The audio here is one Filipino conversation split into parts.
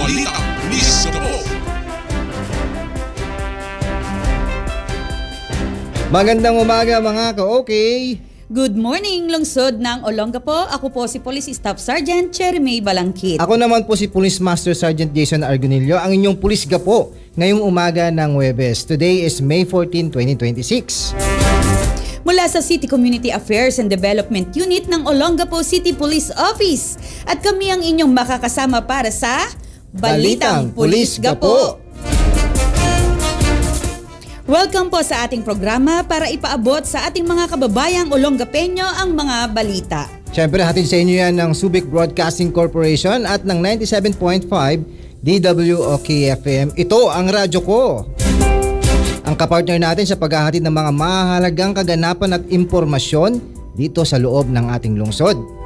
Balitang Pulis Gabo. Magandang umaga mga ka-okay. Good morning, lungsod ng Olongapo. Ako po si Police Staff Sergeant Chermy Balangkit. Ako naman po si Police Master Sergeant Jason Argonillo, ang inyong pulis gapo ngayong umaga ng Huwebes. Today is May 14, 2026. Mula sa City Community Affairs and Development Unit ng Olongapo City Police Office. At kami ang inyong makakasama para sa Balitang Pulis Gapo. Welcome po sa ating programa para ipaabot sa ating mga kababayang Olongapeño ang mga balita. Siyempre hatid sa inyo yan ng Subic Broadcasting Corporation at ng 97.5 DWOK-FM. Ito ang radyo ko. Ang kapartner natin sa paghahatid ng mga mahalagang kaganapan at impormasyon dito sa loob ng ating lungsod.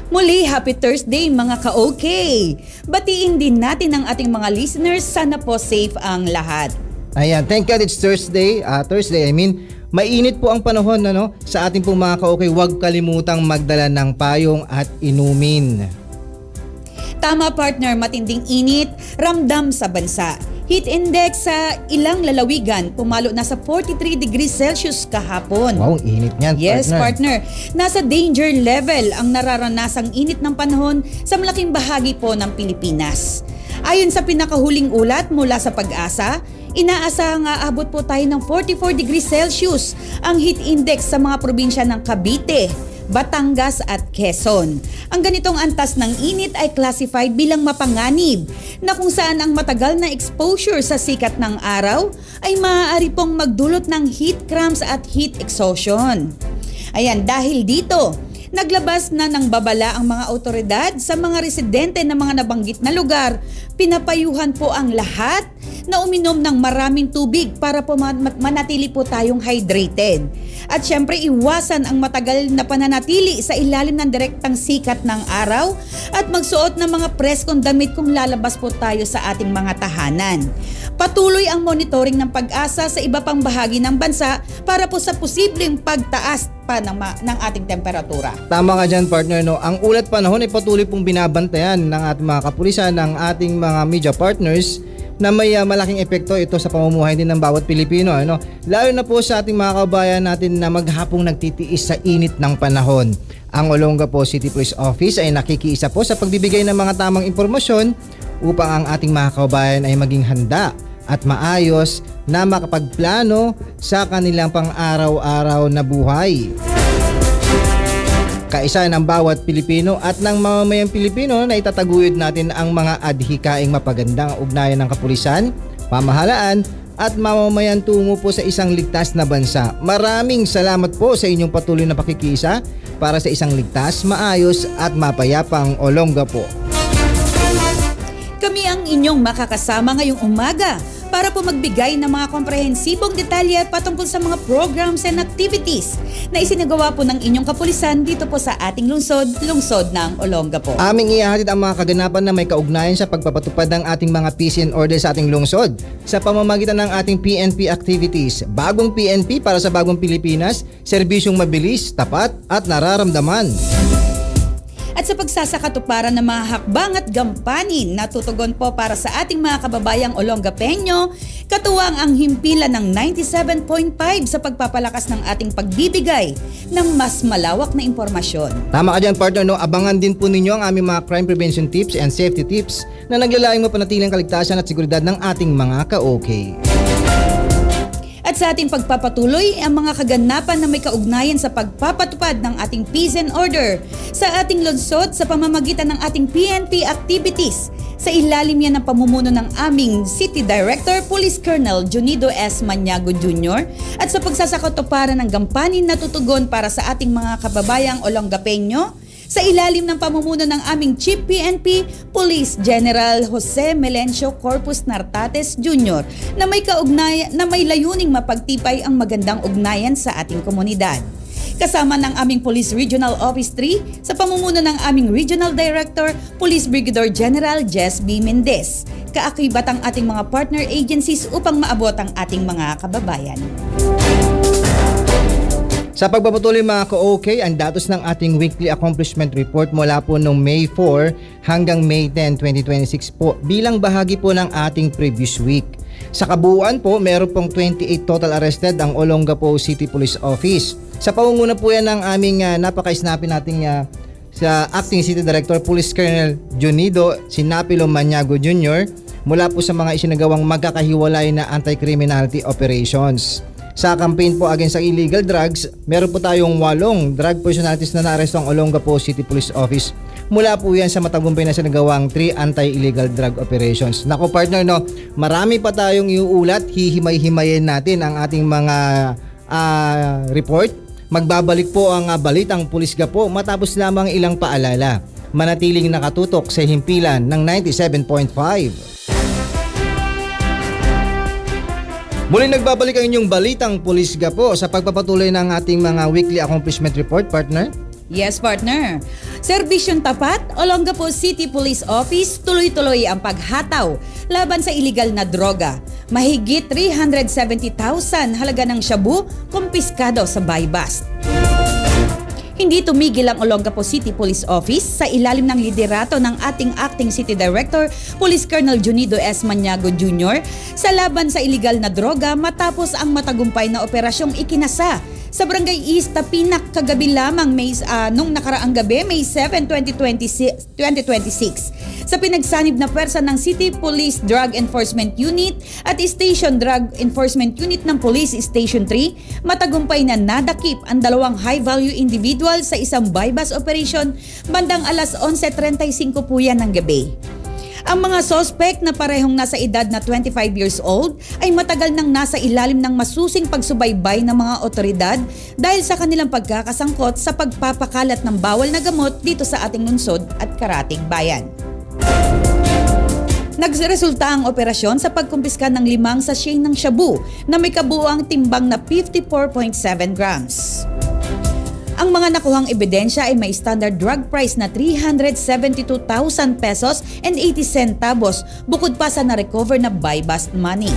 Muli, happy Thursday mga ka-okay! Batiin din natin ang ating mga listeners, sana po safe ang lahat. Ayan, thank God it's Thursday. Mainit po ang panahon sa ating pong mga ka-okay. Huwag kalimutang magdala ng payong at inumin. Tama partner, matinding init, ramdam sa bansa. Heat index sa ilang lalawigan, pumalo na sa 43 degrees Celsius kahapon. Wow, init niyan, Yes, partner. Nasa danger level ang nararanasang init ng panahon sa malaking bahagi po ng Pilipinas. Ayon sa pinakahuling ulat mula sa Pag-asa, inaasahang aabot po tayo ng 44 degrees Celsius ang heat index sa mga probinsya ng Cavite, Batangas at Quezon. Ang ganitong antas ng init ay classified bilang mapanganib na kung saan ang matagal na exposure sa sikat ng araw ay maaari pong magdulot ng heat cramps at heat exhaustion. Ayan, dahil dito, naglabas na ng babala ang mga otoridad sa mga residente ng mga nabanggit na lugar. Pinapayuhan po ang lahat na uminom ng maraming tubig para po manatili po tayong hydrated. At syempre iwasan ang matagal na pananatili sa ilalim ng direktang sikat ng araw at magsuot ng mga preskong damit kung lalabas po tayo sa ating mga tahanan. Patuloy ang monitoring ng Pag-asa sa iba pang bahagi ng bansa para po sa posibleng pagtaas pa ng ating temperatura. Tama ka dyan, partner. Ang ulat panahon ay patuloy pong binabantayan ng ating mga kapulisan, ng ating mga media partners na may malaking epekto ito sa pamumuhay din ng bawat Pilipino. Lalo na po sa ating mga kabayan natin na maghapong nagtitiis sa init ng panahon. Ang Olongapo City Police Office ay nakikiisa po sa pagbibigay ng mga tamang impormasyon upang ang ating mga kabayan ay maging handa at maayos na makapagplano sa kanilang pang-araw-araw na buhay. Kaisa ng bawat Pilipino at ng mamamayang Pilipino na itataguyod natin ang mga adhikaing mapagandang ugnayan ng kapulisan, pamahalaan at mamamayan tungo po sa isang ligtas na bansa. Maraming salamat po sa inyong patuloy na pakikisa para sa isang ligtas, maayos at mapayapang Olongapo. Kami ang inyong makakasama ngayong umaga para po magbigay ng mga komprehensibong detalye patungkol sa mga programs and activities na isinagawa po ng inyong kapulisan dito po sa ating lungsod ng Olongapo. Aming ihahatid ang mga kaganapan na may kaugnayan sa pagpapatupad ng ating mga peace and order sa ating lungsod sa pamamagitan ng ating PNP activities. Bagong PNP para sa bagong Pilipinas, serbisyong mabilis, tapat at nararamdaman. At sa pagsasakatuparan ng mga hakbang at gampanin na tutugon po para sa ating mga kababayang Olongapeño, katuwang ang himpilan ng 97.5 sa pagpapalakas ng ating pagbibigay ng mas malawak na impormasyon. Tama ka dyan, partner. Abangan din po ninyo ang aming mga crime prevention tips and safety tips na naglalaing mapanatiling kaligtasan at seguridad ng ating mga ka-okay. At sa ating pagpapatuloy, ang mga kaganapan na may kaugnayan sa pagpapatupad ng ating peace and order sa ating lungsod sa pamamagitan ng ating PNP activities. Sa ilalim yan ng pamumuno ng aming City Director, Police Colonel Junido S. Maniago Jr. at sa pagsasakatuparan ng gampanin na tutugon para sa ating mga kababayang Olongapeño, sa ilalim ng pamumuno ng aming Chief PNP Police General Jose Melencio Corpus Nartates Jr. na may layuning mapagtipay ang magandang ugnayan sa ating komunidad. Kasama ng aming Police Regional Office 3 sa pamumuno ng aming Regional Director Police Brigadier General Jess B. Mendez. Kaakibat ang ating mga partner agencies upang maabot ang ating mga kababayan. Sa pagpapatuloy mga ka-OK, ang datos ng ating weekly accomplishment report mula po noong May 4 hanggang May 10, 2026 po bilang bahagi po ng ating previous week. Sa kabuuan po, meron pong 28 total arrested ang Olongapo City Police Office. Sa pangunguna po yan ng aming napaka-snappy nating sa Acting City Director Police Colonel Junido Sinapilo Maniago Jr. mula po sa mga isinagawang magkakahiwalay na anti-criminality operations. Sa campaign po against sa illegal drugs, meron po tayong 8 drug personalities na naaresto ang Olongapo City Police Office. Mula po yan sa matagumpay na sinagawang 3 anti-illegal drug operations. Nako partner, no, marami pa tayong iuulat, hihimay-himayin natin ang ating mga report. Magbabalik po ang balitang Pulis Gapo matapos lamang ilang paalala. Manatiling nakatutok sa himpilan ng 97.5. Muling nagbabalik ang inyong balitang Pulis Gapo sa pagpapatuloy ng ating mga weekly accomplishment report, partner. Yes, partner. Serbisyong tapat, Olongapo City Police Office tuloy-tuloy ang paghataw laban sa iligal na droga. Mahigit 370,000 halaga ng shabu kumpiskado sa buy-bust. Hindi tumigil ang Olongapo City Police Office sa ilalim ng liderato ng ating Acting City Director, Police Colonel Junido S. Maniago Jr. sa laban sa iligal na droga matapos ang matagumpay na operasyong ikinasa sa Barangay East Tapinak kagabi lamang nung nakaraang gabi, May 7, 2026 sa pinagsanib na pwersa ng City Police Drug Enforcement Unit at Station Drug Enforcement Unit ng Police Station 3, matagumpay na nadakip ang 2 high-value individual sa isang buy-bust operation bandang alas 11:35 po yan ng gabi. Ang mga suspect na parehong nasa edad na 25 years old ay matagal nang nasa ilalim ng masusing pagsubaybay ng mga otoridad dahil sa kanilang pagkakasangkot sa pagpapakalat ng bawal na gamot dito sa ating lungsod at karatig bayan. Nagresulta ang operasyon sa pagkumpiska ng 5 sachet ng shabu na may kabuuang timbang na 54.7 grams. Ang mga nakuhang ebidensya ay may standard drug price na 372,000 pesos and 80 centavos bukod pa sa na-recover na buy-bust money.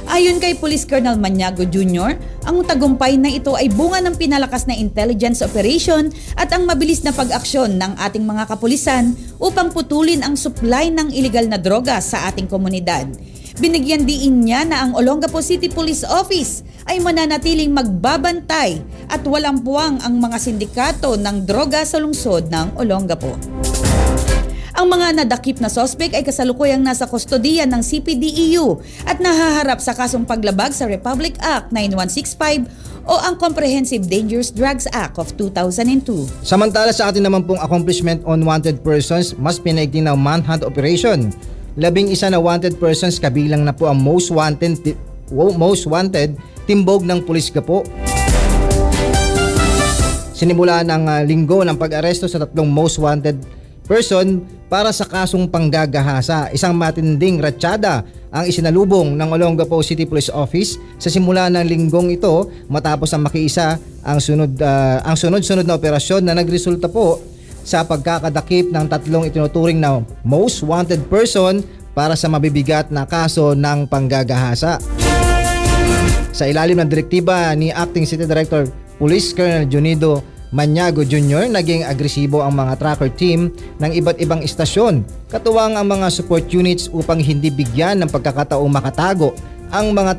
Ayon kay Police Colonel Maniago Jr., ang tagumpay na ito ay bunga ng pinalakas na intelligence operation at ang mabilis na pag-aksyon ng ating mga kapulisan upang putulin ang supply ng iligal na droga sa ating komunidad. Binigyan diin niya na ang Olongapo City Police Office ay mananatiling magbabantay at walang puwang ang mga sindikato ng droga sa lungsod ng Olongapo. Ang mga nadakip na sospek ay kasalukuyang nasa kustodiya ng CPDEU at nahaharap sa kasong paglabag sa Republic Act 9165 o ang Comprehensive Dangerous Drugs Act of 2002. Samantala sa atin naman pong accomplishment on wanted persons, mas pinaigting na manhunt operation. 11 na wanted persons kabilang na po ang most wanted timbog ng Pulis Gapo. Sinimula ng linggo ng pag-aresto sa 3 most wanted person para sa kasong panggagahasa. Isang matinding ratsyada ang isinalubong ng Olongapo City Police Office sa simula ng linggong ito matapos ang makiisa ang sunod-sunod na operasyon na nagresulta po sa pagkakadakip ng 3 itinuturing na most wanted person para sa mabibigat na kaso ng panggagahasa. Sa ilalim ng direktiba ni Acting City Director Police Colonel Junido Maniago Jr., naging agresibo ang mga tracker team ng iba't ibang istasyon, katuwang ang mga support units upang hindi bigyan ng pagkakataong makatago ang mga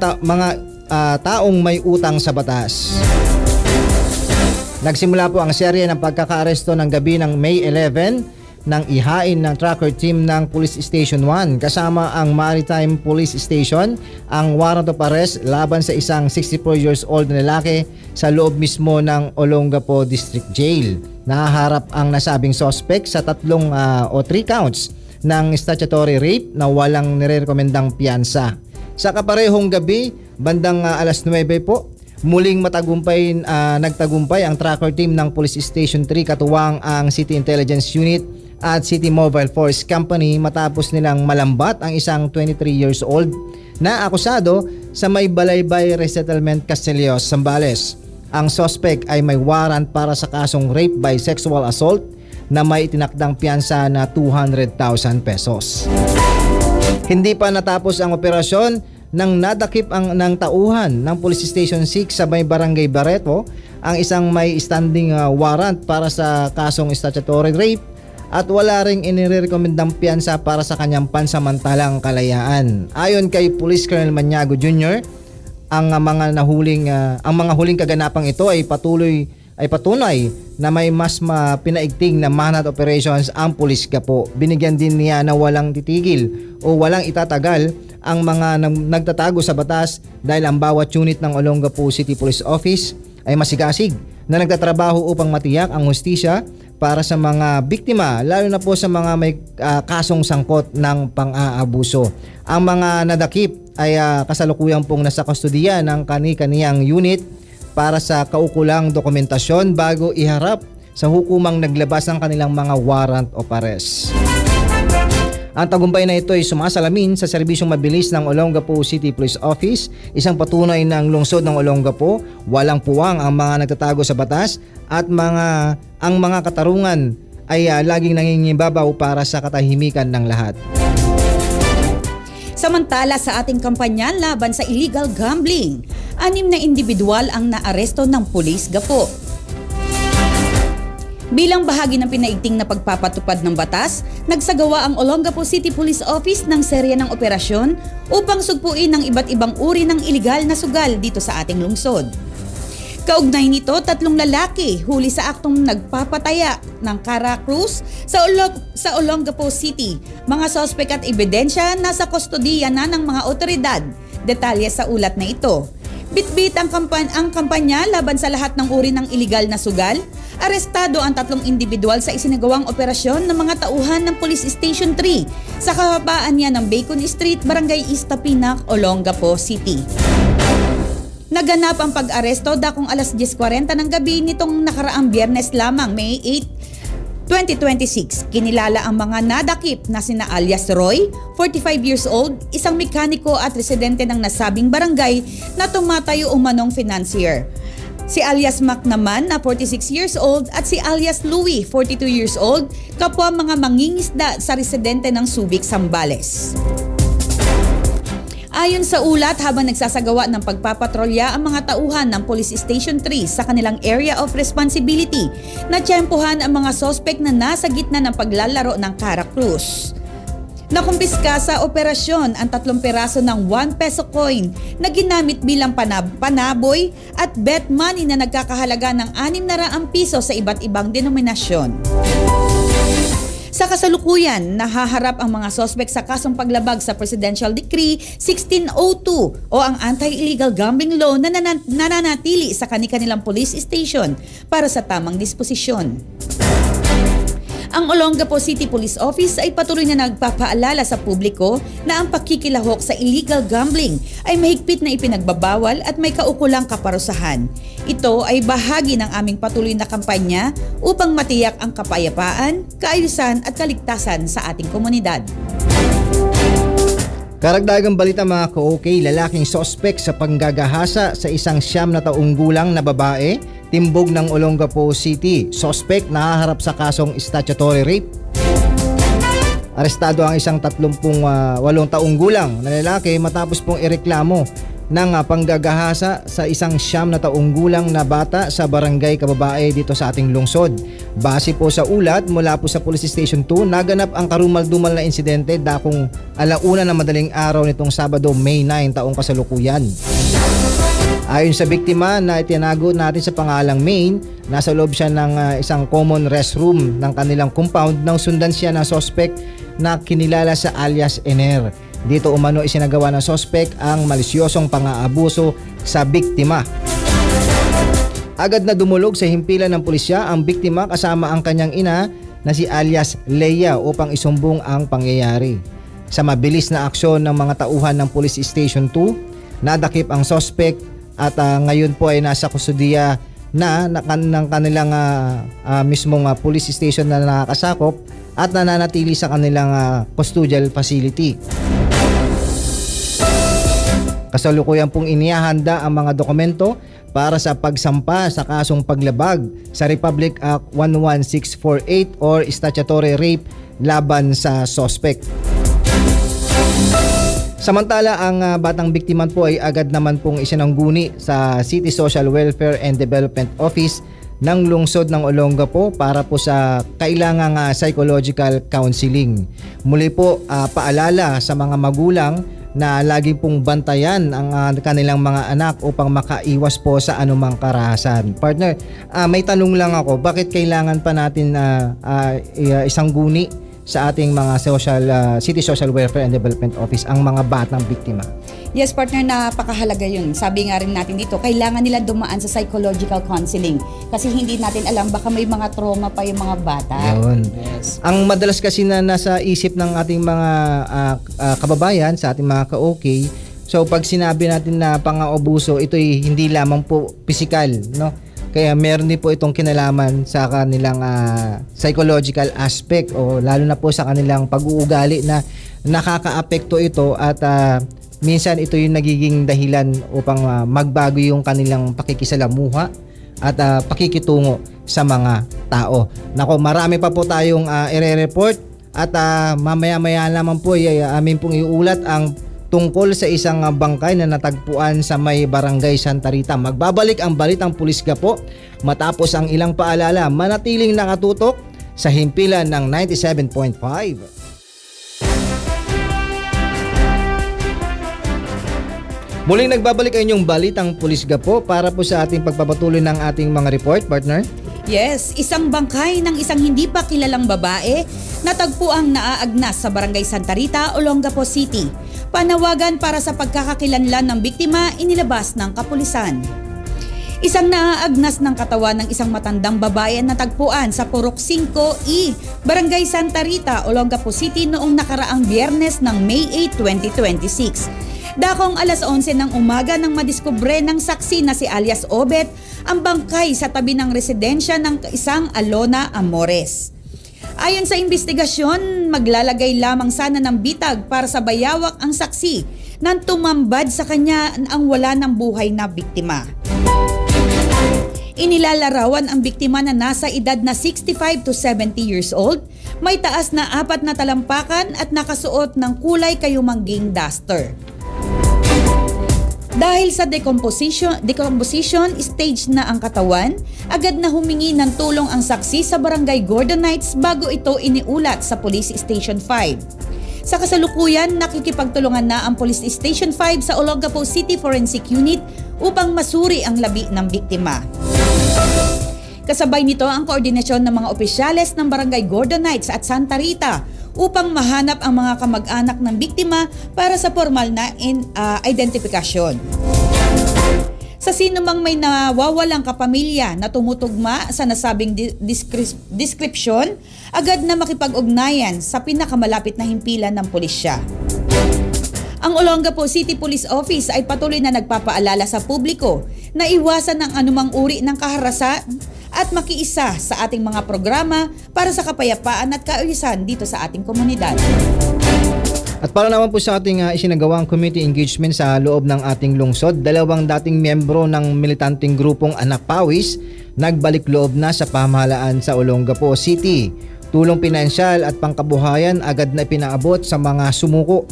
taong may utang sa batas. Nagsimula po ang serye ng pagkakaaresto ng gabi ng May 11 ng ihain ng tracker team ng Police Station 1 kasama ang Maritime Police Station ang warrant of arrest laban sa isang 64 years old na lalaki sa loob mismo ng Olongapo District Jail. Nahaharap ang nasabing suspect sa 3 counts ng statutory rape na walang nirekomendang piyansa. Sa kaparehong gabi, bandang alas 9 po, muling nagtagumpay ang tracker team ng Police Station 3 katuwang ang City Intelligence Unit at City Mobile Force Company matapos nilang malambat ang isang 23 years old na akusado sa may Balaybay Resettlement Castillos, Zambales. Ang suspect ay may warrant para sa kasong rape by sexual assault na may itinakdang piyansa na 200,000 pesos. Hindi pa natapos ang operasyon nang nadakip ng tauhan ng Police Station 6 sa may Barangay Barreto ang isang may standing warrant para sa kasong statutory rape at wala ring inirekomendang piyansa para sa kanyang pansamantalang kalayaan. Ayon kay Police Colonel Maniago Jr., ang mga huling kaganapang ito ay patunay na may mas pinaigting na manhunt operations ang pulis Gapo. Binigyan din niya na walang titigil o walang itatagal ang mga nagtatago sa batas dahil ang bawat unit ng Olongapo City Police Office ay masigasig na nagtatrabaho upang matiyak ang hustisya para sa mga biktima, lalo na po sa mga may kasong sangkot ng pang-aabuso. Ang mga nadakip ay kasalukuyang pong nasa kustodiya ng kani-kaniyang unit para sa kaukulang dokumentasyon bago iharap sa hukumang naglabas ng kanilang mga warrant of arrest. Ang tagumpay na ito ay sumasalamin sa serbisyong mabilis ng Olongapo City Police Office, isang patunay ng lungsod ng Olongapo, walang puwang ang mga nagtatago sa batas at ang mga katarungan ay laging nangingibabaw para sa katahimikan ng lahat. Samantala sa ating kampanya laban sa illegal gambling, 6 na individual ang naaresto ng Pulis Gapo. Bilang bahagi ng pinaigting na pagpapatupad ng batas, nagsagawa ang Olongapo City Police Office ng serya ng operasyon upang sugpuin ang iba't ibang uri ng iligal na sugal dito sa ating lungsod. Kaugnay nito, 3 lalaki huli sa aktong nagpapataya ng Cara Cruz sa Olongapo City. Mga sospek at ebidensya nasa kustodiya na ng mga otoridad. Detalye sa ulat na ito. Bitbit ang kampanya laban sa lahat ng uri ng iligal na sugal. Arestado ang 3 individual sa isinagawang operasyon ng mga tauhan ng Police Station 3 sa kahabaan niya ng Bacon Street, Barangay Iztapinak, Olongapo City. Naganap ang pag-aresto dakong alas 10:40 ng gabi nitong nakaraang Biyernes lamang, May 8, 2026. Kinilala ang mga nadakip na sina alias Roy, 45 years old, isang mekaniko at residente ng nasabing barangay na tumatayo umanong financier. Si alias Mac naman na 46 years old at si alias Louie, 42 years old, kapwa mga mangingisda sa residente ng Subic, Zambales. Ayon sa ulat, habang nagsasagawa ng pagpapatrolya ang mga tauhan ng Police Station 3 sa kanilang area of responsibility, natsyempohan ang mga sospek na nasa gitna ng paglalaro ng Cara Cruz. Nakumpiska sa operasyon ang 3 peraso ng 1 peso coin na ginamit bilang panaboy at bet money na nagkakahalaga ng 600 piso sa iba't ibang denominasyon. Sa kasalukuyan, nahaharap ang mga sospek sa kasong paglabag sa Presidential Decree 1602 o ang Anti-Illegal Gambling Law na nananatili sa kanilang police station para sa tamang disposisyon. Ang Olongapo City Police Office ay patuloy na nagpapaalala sa publiko na ang pakikilahok sa illegal gambling ay mahigpit na ipinagbabawal at may kaukulang kaparusahan. Ito ay bahagi ng aming patuloy na kampanya upang matiyak ang kapayapaan, kaayusan at kaligtasan sa ating komunidad. Karagdagang balita mga ka-OK, lalaking sospek sa panggagahasa sa isang 9 na taong gulang na babae, timbog ng Olongapo City. Sospek nahaharap sa kasong statutory rape. Arestado ang isang 38 taong gulang na lalaki matapos pong ireklamo ng panggagahasa sa isang 9 na taong gulang na bata sa barangay Kababae dito sa ating lungsod. Base po sa ulat mula po sa Police Station 2, naganap ang karumal-dumal na insidente dakong 1:00 na madaling araw nitong Sabado, May 9 taong kasalukuyan. Ayon sa biktima na itinago natin sa pangalang Maine, nasa loob siya ng isang common restroom ng kanilang compound nang sundan siya ng sospek na kinilala sa alias Ener. Dito umano isinagawa ng sospek ang malisyosong pang-aabuso sa biktima. Agad na dumulog sa himpilan ng pulisya ang biktima kasama ang kanyang ina na si alias Leia upang isumbong ang pangyayari. Sa mabilis na aksyon ng mga tauhan ng Police Station 2, nadakip ang sospek at ngayon po ay nasa kustudiya na ng kanilang mismong police station na nakakasakop at nananatili sa kanilang custodial facility. Kasalukuyan pong inihahanda ang mga dokumento para sa pagsampa sa kasong paglabag sa Republic Act 11648 or statutory rape laban sa sospek. Samantala, ang batang biktima po ay agad naman pong isinangguni sa City Social Welfare and Development Office ng lungsod ng Olongapo para po sa kailangang psychological counseling. Muli po, paalala sa mga magulang na lagi pong bantayan ang kanilang mga anak upang makaiwas po sa anumang karahasan. Partner, may tanong lang ako, bakit kailangan pa natin isangguni sa ating mga City Social Welfare and Development Office ang mga batang biktima? Yes, partner, napakahalaga yun. Sabi nga rin natin dito, kailangan nila dumaan sa psychological counseling kasi hindi natin alam, baka may mga trauma pa yung mga bata. Yun. Yes. Ang madalas kasi na nasa isip ng ating mga kababayan, sa ating mga ka-okay, so pag sinabi natin na pang-aabuso, ito ay hindi lamang po physical, no? Kaya meron din po itong kinalaman sa kanilang psychological aspect o lalo na po sa kanilang pag-uugali na nakakaapekto ito at minsan ito yung nagiging dahilan upang magbago yung kanilang pakikisalamuha at pakikitungo sa mga tao. Nako, marami pa po tayong ire-report at mamaya-maya naman po ay amin pong iulat ang tungkol sa isang bangkay na natagpuan sa may barangay Santa Rita. Magbabalik ang Balitang Pulis Gapo matapos ang ilang paalala. Manatiling nakatutok sa himpilan ng 97.5. Muling nagbabalik ang inyong Balitang Pulis Gapo para po sa ating pagpapatuloy ng ating mga report, partner. Yes, isang bangkay ng isang hindi pa kilalang babae natagpuang naaagnas sa barangay Santa Rita, Olongapo City. Panawagan para sa pagkakakilanlan ng biktima inilabas ng kapulisan. Isang naaagnas ng katawan ng isang matandang babae ang natagpuan sa Purok 5E, Barangay Santa Rita, Olongapo City noong nakaraang Biyernes ng May 8, 2026. Dakong alas 11 ng umaga nang madiskubre ng saksi na si alias Obet ang bangkay sa tabi ng residensya ng isang Alona Amores. Ayon sa investigasyon, maglalagay lamang sana ng bitag para sa bayawak ang saksi nang tumambad sa kanya ang wala ng buhay na biktima. Inilalarawan ang biktima na nasa edad na 65 to 70 years old, may taas na 4 na talampakan at nakasuot ng kulay kayumangging duster. Dahil sa decomposition stage na ang katawan, agad na humingi ng tulong ang saksi sa Barangay Gordonites bago ito iniulat sa Police Station 5. Sa kasalukuyan, nakikipagtulungan na ang Police Station 5 sa Olongapo City Forensic Unit upang masuri ang labi ng biktima. Kasabay nito ang koordinasyon ng mga opisyales ng Barangay Gordonites at Santa Rita upang mahanap ang mga kamag-anak ng biktima para sa formal na identifikasyon. Sa sino mang may nawawalang kapamilya na tumutugma sa nasabing description, agad na makipag-ugnayan sa pinakamalapit na himpilan ng pulisya. Ang Olongapo City Police Office ay patuloy na nagpapaalala sa publiko na iwasan ang anumang uri ng kaharasan at makiisa sa ating mga programa para sa kapayapaan at kaayusan dito sa ating komunidad. At para naman po sa ating isinagawang community engagement sa loob ng ating lungsod, 2 dating miyembro ng militanteng grupong Anak Pawis nagbalik loob na sa pamahalaan sa Olongapo City. Tulong pinansyal at pangkabuhayan agad na pinaabot sa mga sumuko.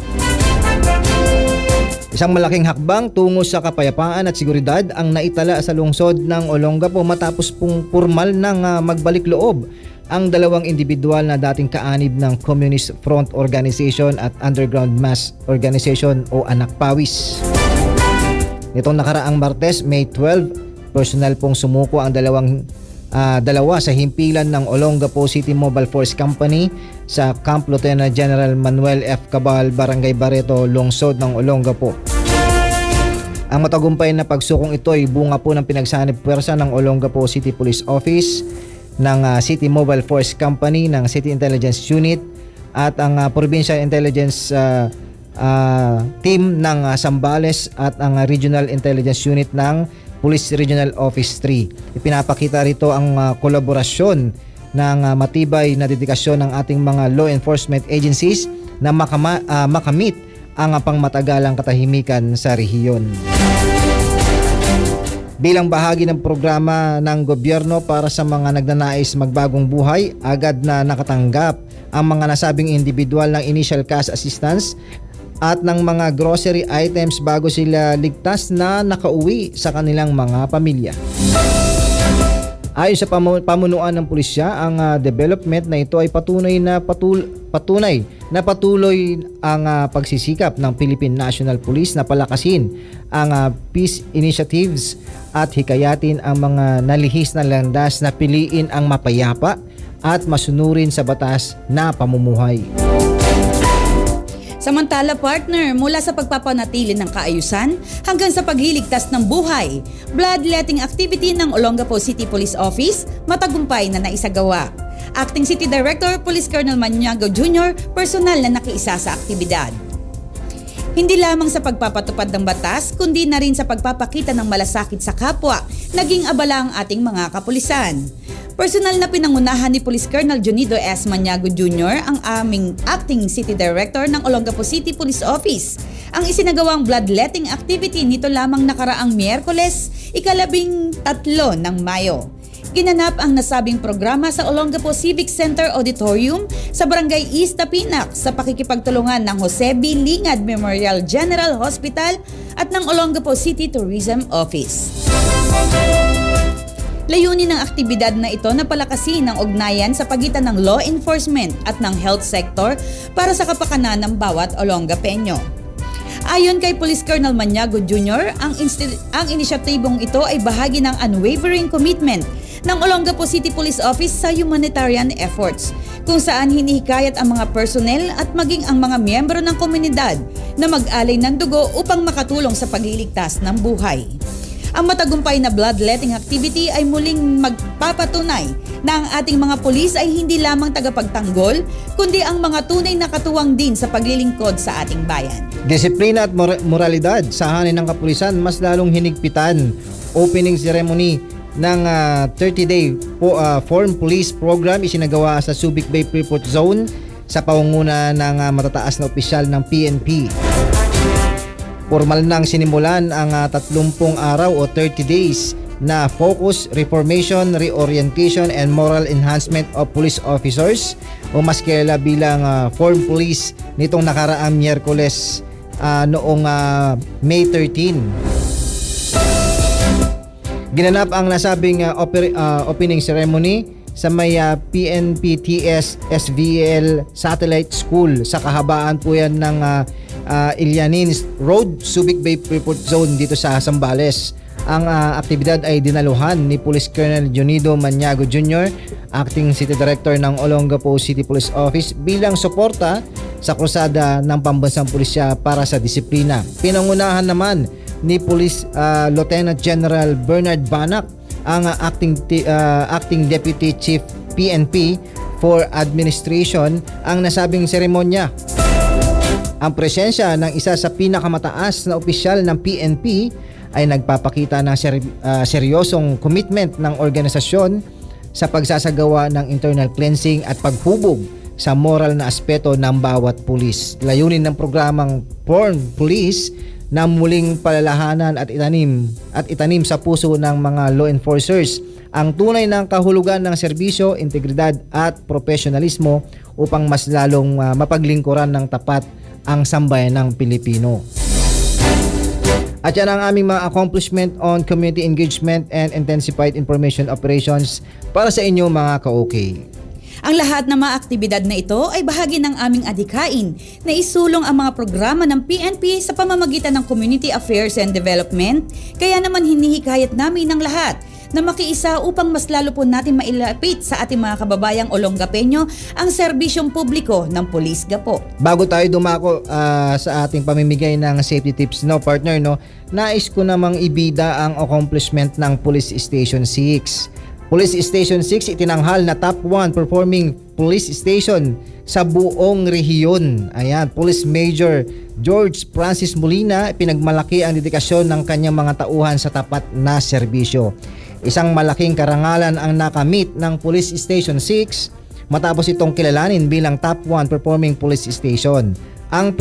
Isang malaking hakbang tungo sa kapayapaan at seguridad ang naitala sa lungsod ng Olongapo matapos pong formal ng magbalik loob ang 2 individual na dating kaanib ng Communist Front Organization at Underground Mass Organization o Anak Pawis. Nitong nakaraang Martes, May 12, personal pong sumuko ang dalawa sa himpilan ng Olongapo City Mobile Force Company sa Camp Lieutenant General Manuel F. Cabal, Barangay Barreto, lungsod ng Olongapo. Ang matagumpay na pagsukong ito ay bunga po ng pinagsanib puwersa ng Olongapo City Police Office, ng City Mobile Force Company, ng City Intelligence Unit at ang Provincial Intelligence Team ng Zambales at ang Regional Intelligence Unit ng Police Regional Office 3. Ipinapakita rito ang kolaborasyon ng matibay na dedikasyon ng ating mga law enforcement agencies na makamit ang pangmatagalang katahimikan sa rehiyon. Bilang bahagi ng programa ng gobyerno para sa mga nagnanais magbagong buhay, agad na nakatanggap ang mga nasabing individual ng initial cash assistance at ng mga grocery items bago sila ligtas na nakauwi sa kanilang mga pamilya. Ayon sa pamunuan ng pulisya, ang development na ito ay patunay na patuloy ang pagsisikap ng Philippine National Police na palakasin ang peace initiatives at hikayatin ang mga nalihis na landas na piliin ang mapayapa at masunurin sa batas na pamumuhay. Samantala partner, mula sa pagpapanatili ng kaayusan hanggang sa pagliligtas ng buhay, bloodletting activity ng Olongapo City Police Office matagumpay na naisagawa. Acting City Director Police Colonel Maniago Jr. personal na nakiisa sa aktibidad. Hindi lamang sa pagpapatupad ng batas, kundi na rin sa pagpapakita ng malasakit sa kapwa, naging abala ang ating mga kapulisan. Personal na pinangunahan ni Police Colonel Junido S. Maniago Jr. ang aming Acting City Director ng Olongapo City Police Office. Ang isinagawang bloodletting activity nito lamang nakaraang Miyerkules, 13 ng Mayo. Ginanap ang nasabing programa sa Olongapo Civic Center Auditorium sa Barangay East Tapinac sa pakikipagtulungan ng Jose B. Lingad Memorial General Hospital at ng Olongapo City Tourism Office. Layunin ng aktibidad na ito na palakasin ang ugnayan sa pagitan ng law enforcement at ng health sector para sa kapakanan ng bawat Olongapeño. Ayon kay Police Colonel Maniago Jr., ang inisyatibong ito ay bahagi ng unwavering commitment ng Olongapo City Police Office sa humanitarian efforts, kung saan hinihikayat ang mga personnel at maging ang mga miyembro ng komunidad na mag-alay ng dugo upang makatulong sa pagliligtas ng buhay. Ang matagumpay na bloodletting activity ay muling magpapatunay na ang ating mga pulis ay hindi lamang tagapagtanggol, kundi ang mga tunay na katuwang din sa paglilingkod sa ating bayan. Disiplina at moralidad sa hanin ng kapulisan mas lalong hinigpitan. Opening ceremony ng 30-day Form Police Program isinagawa sa Subic Bay Freeport Zone sa pangunguna ng matataas na opisyal ng PNP. Formal nang sinimulan ang 30 araw o 30 days na focus, reformation, reorientation, and moral enhancement of police officers o mas kilala bilang Form Police nitong nakaraang Miyerkules noong May 13. Ginanap ang nasabing opening ceremony sa may PNPTS SVL Satellite School sa kahabaan po yan ng Ilianins Road, Subic Bay Freeport Zone dito sa Zambales. Ang aktibidad ay dinaluhan ni Police Colonel Junido Maniago Jr., Acting City Director ng Olongapo City Police Office bilang suporta sa krusada ng pambansang pulisya para sa disiplina. Pinangunahan naman ni Police Lieutenant General Bernard Banac, ang Acting Deputy Chief PNP for Administration, ang nasabing seremonya. Ang presensya ng isa sa pinakamataas na opisyal ng PNP ay nagpapakita ng seryosong commitment ng organisasyon sa pagsasagawa ng internal cleansing at paghubog sa moral na aspeto ng bawat pulis. Layunin ng programang Form Police na muling palalahanan at itanim sa puso ng mga law enforcers ang tunay ng kahulugan ng serbisyo, integridad at profesionalismo upang mas lalong mapaglingkuran ng tapat ang sambayan ng Pilipino. At yan ang aming mga accomplishment on community engagement and intensified information operations para sa inyo mga ka-OK. Ang lahat ng mga aktibidad na ito ay bahagi ng aming adhikain na isulong ang mga programa ng PNP sa pamamagitan ng Community Affairs and Development, kaya naman hinihikayat namin ng lahat na makiisa upang mas lalo po natin mailapit sa ating mga kababayang Olongapeño ang serbisyong publiko ng Police Gapo. Bago tayo dumako sa ating pamimigay ng safety tips, partner, nais ko namang ibida ang accomplishment ng Police Station 6. Police Station 6 itinanghal na top 1 performing police station sa buong rehiyon. Ayan, Police Major George Francis Molina, pinagmalaki ang dedikasyon ng kanyang mga tauhan sa tapat na serbisyo. Isang malaking karangalan ang nakamit ng Police Station 6 matapos itong kilalanin bilang top 1 performing police station. Ang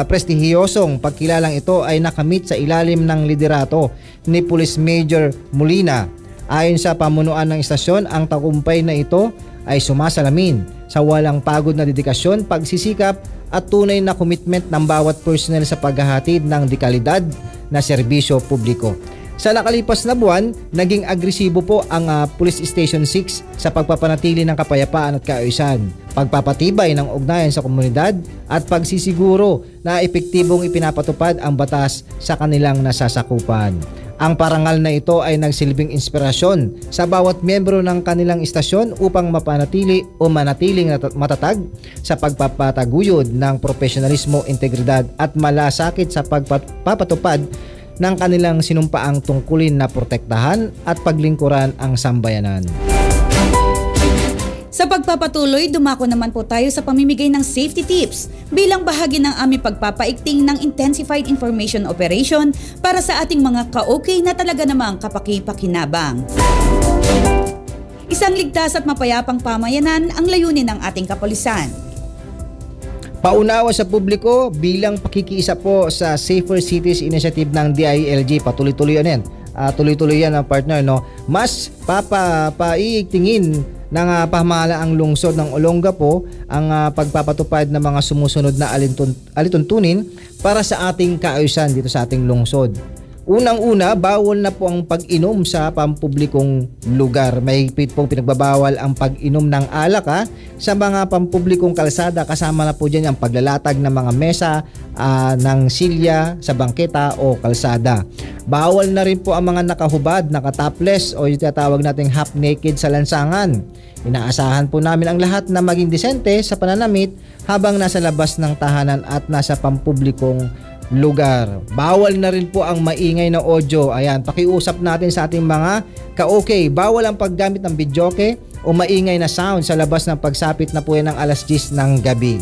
prestihiyosong pagkilalang ito ay nakamit sa ilalim ng liderato ni Police Major Molina. Ayon sa pamunuan ng istasyon, ang tagumpay na ito ay sumasalamin sa walang pagod na dedikasyon, pagsisikap at tunay na commitment ng bawat personnel sa paghahatid ng dekalidad na serbisyo publiko. Sa nakalipas na buwan, naging agresibo po ang Police Station 6 sa pagpapanatili ng kapayapaan at kaayusan, pagpapatibay ng ugnayan sa komunidad at pagsisiguro na epektibong ipinapatupad ang batas sa kanilang nasasakupan. Ang parangal na ito ay nagsilbing inspirasyon sa bawat miyembro ng kanilang istasyon upang mapanatili o manatiling matatag sa pagpapataguyod ng profesionalismo, integridad at malasakit sa pagpapatupad ng kanilang sinumpaang tungkulin na protektahan at paglingkuran ang sambayanan. Sa pagpapatuloy, dumako naman po tayo sa pamimigay ng safety tips bilang bahagi ng aming pagpapaigting ng Intensified Information Operation para sa ating mga ka-okay na talaga namang kapaki-pakinabang. Isang ligtas at mapayapang pamayanan ang layunin ng ating kapulisan. Paunawa sa publiko bilang pakikiisa po sa Safer Cities Initiative ng DILG. Patuloy-tuloy yan. Tuloy-tuloy yan ang partner, no? Mas papaiigtingin ng pamahalaang lungsod ng Olongapo ang pagpapatupad ng mga sumusunod na alituntunin para sa ating kaayusan dito sa ating lungsod. Unang-una, bawal na po ang pag-inom sa pampublikong lugar. Mahigpit pong pinagbabawal ang pag-inom ng alak sa mga pampublikong kalsada. Kasama na po dyan ang paglalatag ng mga mesa ng silya sa bangketa o kalsada. Bawal na rin po ang mga nakahubad, nakatopless o yung tinatawag nating half naked sa lansangan. Inaasahan po namin ang lahat na maging disente sa pananamit habang nasa labas ng tahanan at nasa pampublikong lugar. Bawal na rin po ang maingay na audio. Ayan, pakiusap natin sa ating mga ka-okay. Bawal ang paggamit ng videoke o maingay na sound sa labas ng pagsapit na po yan ng alas 10 ng gabi.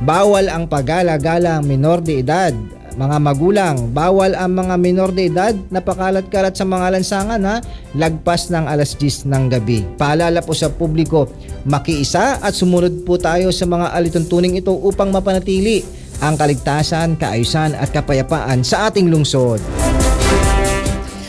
Bawal ang paggala-gala minor de edad. Mga magulang, bawal ang mga minor de edad na pakalat-kalat sa mga lansangan lagpas ng alas 10 ng gabi. Paalala po sa publiko, makiisa at sumunod po tayo sa mga alituntuning ito upang mapanatili ang kaligtasan, kaayusan at kapayapaan sa ating lungsod.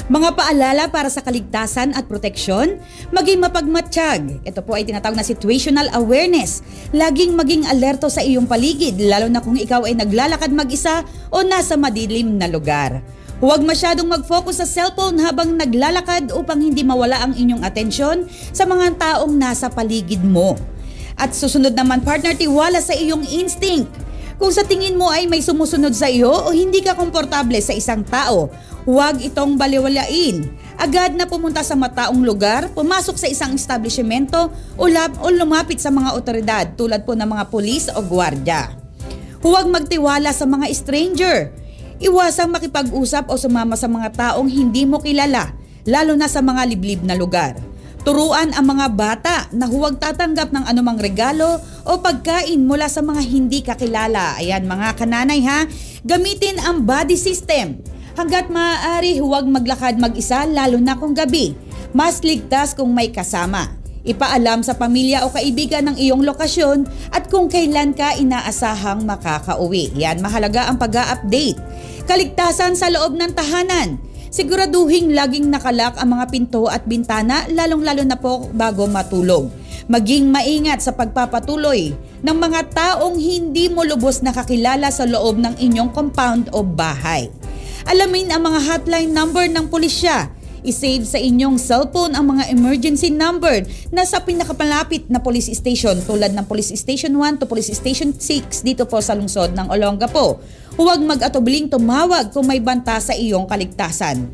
Mga paalala para sa kaligtasan at proteksyon, maging mapagmatsyag. Ito po ay tinatawag na situational awareness. Laging maging alerto sa iyong paligid, lalo na kung ikaw ay naglalakad mag-isa o nasa madilim na lugar. Huwag masyadong mag-focus sa cellphone habang naglalakad upang hindi mawala ang inyong atensyon sa mga taong nasa paligid mo. At susunod naman, partner, tiwala sa iyong instinct. Kung sa tingin mo ay may sumusunod sa iyo o hindi ka komportable sa isang tao, huwag itong baliwalain. Agad na pumunta sa mataong lugar, pumasok sa isang establishmento o lumapit sa mga otoridad tulad po ng mga pulis o gwardiya. Huwag magtiwala sa mga stranger. Iwasang makipag-usap o sumama sa mga taong hindi mo kilala, lalo na sa mga liblib na lugar. Turuan ang mga bata na huwag tatanggap ng anumang regalo o pagkain mula sa mga hindi kakilala. Ayan mga kananay gamitin ang body system. Hanggat maaari huwag maglakad mag-isa lalo na kung gabi. Mas ligtas kung may kasama. Ipaalam sa pamilya o kaibigan ng iyong lokasyon at kung kailan ka inaasahang makakauwi. Yan, mahalaga ang pag-a-update. Kaligtasan sa loob ng tahanan. Siguraduhin laging nakalak ang mga pinto at bintana, lalong-lalo na po bago matulog. Maging maingat sa pagpapatuloy ng mga taong hindi mo lubos nakakilala sa loob ng inyong compound o bahay. Alamin ang mga hotline number ng pulisya. I-save sa inyong cellphone ang mga emergency number na sa pinakamalapit na police station tulad ng Police Station 1 to Police Station 6 dito po sa lungsod ng Olongapo. Huwag mag-atubiling tumawag kung may banta sa iyong kaligtasan.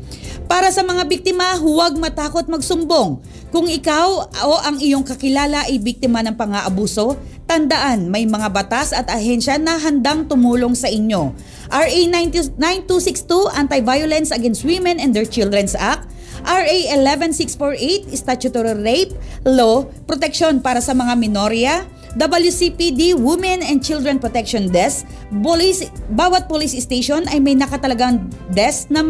Para sa mga biktima, huwag matakot magsumbong. Kung ikaw o ang iyong kakilala ay biktima ng pang-aabuso, tandaan may mga batas at ahensya na handang tumulong sa inyo. RA 9262 Anti-Violence Against Women and Their Children's Act, RA 11648 Statutory Rape Law, proteksyon para sa mga minorya, WCPD Women and Children Protection Desk. Bawat police station ay may nakatalagang desk na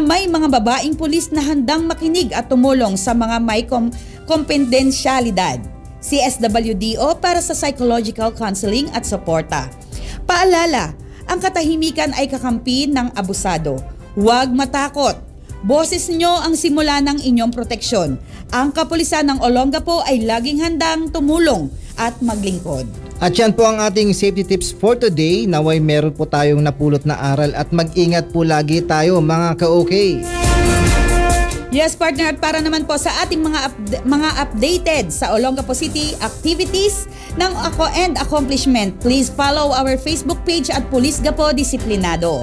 may mga babaeng pulis na handang makinig at tumulong sa mga may kompedensyalidad. CSWDO para sa psychological counseling at suporta. Paalala, ang katahimikan ay kakampi ng abusado. Huwag matakot. Boses nyo ang simula ng inyong proteksyon. Ang kapulisan ng Olongapo ay laging handang tumulong at maglingkod. At yan po ang ating safety tips for today. Naway meron po tayong napulot na aral at mag-ingat po lagi tayo mga ka-okay. Yes, partner, at para naman po sa ating mga updated sa Olongapo City activities ng and accomplishment, please follow our Facebook page at Pulis Gapo Disiplinado.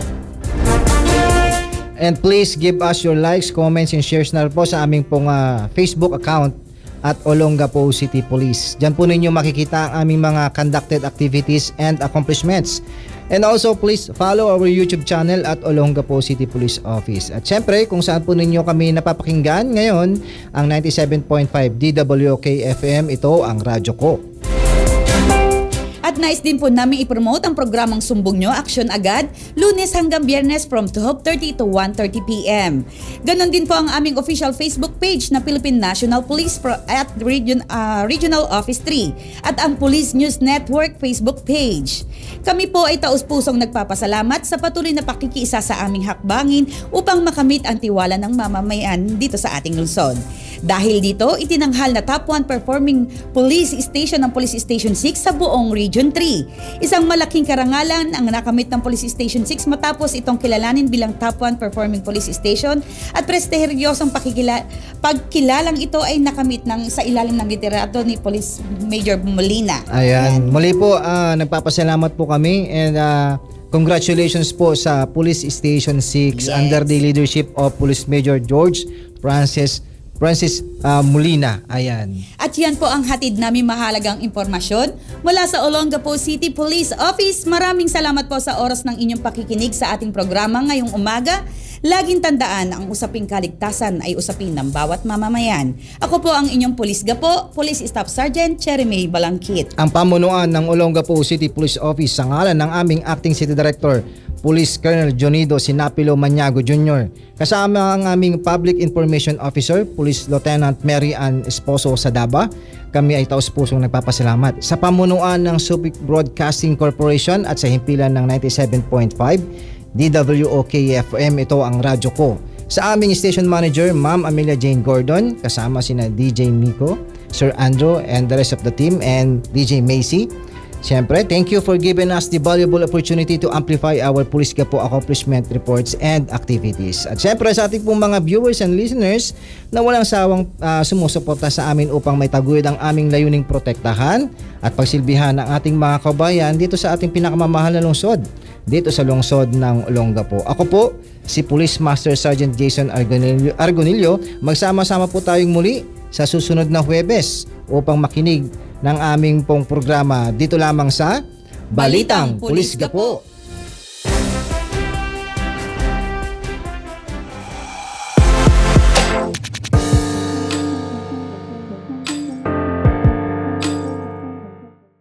And please give us your likes, comments, and shares na po sa aming pong Facebook account at Olongapo City Police. Diyan po ninyo makikita ang aming mga conducted activities and accomplishments. And also please follow our YouTube channel at Olongapo City Police Office. At syempre kung saan po ninyo kami napapakinggan ngayon, ang 97.5 DWOK FM, ito ang radyo ko. At nais din po namin ipromote ang programang Sumbong Nyo, Aksyon Agad, Lunes hanggang Biyernes from 12:30 to 1:30 p.m. Ganon din po ang aming official Facebook page na Philippine National Police at Regional Office 3 at ang Police News Network Facebook page. Kami po ay taus-pusong nagpapasalamat sa patuloy na pakikiisa sa aming hakbangin upang makamit ang tiwala ng mamamayan dito sa ating lungsod. Dahil dito, itinanghal na top 1 performing police station ng Police Station 6 sa buong Region 3. Isang malaking karangalan ang nakamit ng Police Station 6 matapos itong kilalanin bilang top 1 performing police station at prestigyosong pagkilalang ito ay nakamit sa ilalim ng liderato ni Police Major Molina. Ayan, muli po nagpapasalamat po kami and congratulations po sa Police Station 6 Yes. under the leadership of Police Major George Francis Molina. Ayan. At yan po ang hatid namin mahalagang impormasyon mula sa Olongapo City Police Office. Maraming salamat po sa oras ng inyong pakikinig sa ating programa ngayong umaga. Laging tandaan, ang usaping kaligtasan ay usapin ng bawat mamamayan. Ako po ang inyong Pulis Gapo, Police Staff Sergeant Cherry May Balangkit. Ang pamunuan ng Olongapo City Police Office sa ngalan ng aming Acting City Director, Police Colonel Jonido Sinapilo Maniago Jr. Kasama ang aming Public Information Officer, Police Lieutenant Mary Ann Esposo Sadaba. Kami ay taus-pusong nagpapasalamat sa pamunuan ng Subic Broadcasting Corporation at sa himpilan ng 97.5 DWOK FM, ito ang radyo ko. Sa aming station manager, Ma'am Amelia Jane Gordon, kasama sina DJ Miko, Sir Andrew, and the rest of the team, and DJ Macy. Siyempre, thank you for giving us the valuable opportunity to amplify our Pulis Gapo accomplishment reports and activities. At siyempre sa ating pong mga viewers and listeners na walang sawang sumusuporta sa amin upang may taguyod ang aming layuning protektahan at pagsilbihan ng ating mga kabayan dito sa ating pinakamamahal na lungsod, dito sa lungsod ng Olongapo. Ako po, si Police Master Sergeant Jason Argonillo. Magsama-sama po tayong muli sa susunod na Huwebes upang makinig ng aming pong programa dito lamang sa Balitang Pulis Gapo.